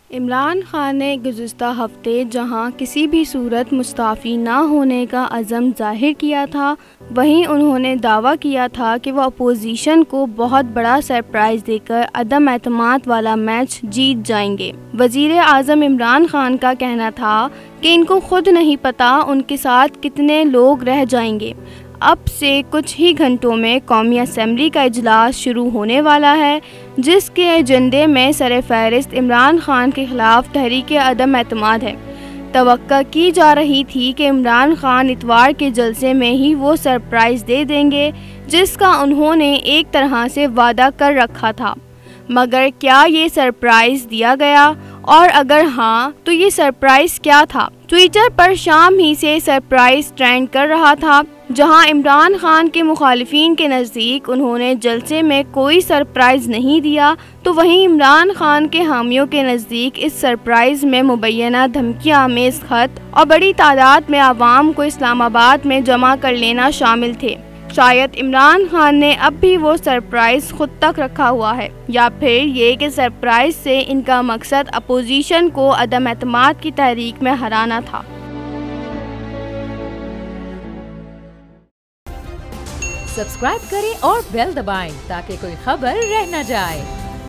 इमरान खान ने गुज़िश्ता हफ्ते जहां किसी भी सूरत मुस्ताफ़ी ना होने का अज़म ज़ाहिर किया था, वहीं उन्होंने दावा किया था कि वह अपोजिशन को बहुत बड़ा सरप्राइज़ देकर अदम एतमाद वाला मैच जीत जाएंगे। वज़ीर आज़म इमरान खान का कहना था कि इनको खुद नहीं पता उनके साथ कितने लोग रह जाएंगे। अब से कुछ ही घंटों में कौमी असम्बली का इजलास शुरू होने वाला है, जिसके एजेंडे में सरफ़हरिस्त इमरान खान के ख़िलाफ़ तहरीक अदम एतमाद है। तवक्को की जा रही थी कि इमरान खान इतवार के जलसे में ही वो सरप्राइज़ दे देंगे जिसका उन्होंने एक तरह से वादा कर रखा था, मगर क्या ये सरप्राइज़ दिया गया, और अगर हाँ तो ये सरप्राइज़ क्या था? ट्विटर पर शाम ही से सरप्राइज़ ट्रेंड कर रहा था, जहां इमरान खान के मुखालिफिन के नज़दीक उन्होंने जलसे में कोई सरप्राइज़ नहीं दिया, तो वहीं इमरान खान के हामियों के नज़दीक इस सरप्राइज़ में मुबैना धमकियां आमेज़ ख़त और बड़ी तादाद में आवाम को इस्लामाबाद में जमा कर लेना शामिल थे। शायद इमरान खान ने अब भी वो सरप्राइज़ खुद तक रखा हुआ है, या फिर ये कि सरप्राइज़ से इनका मकसद अपोजिशन को अदम एतमाद की तहरीक में हराना था। सब्सक्राइब करें और बेल दबाएं ताकि कोई खबर रह न जाए।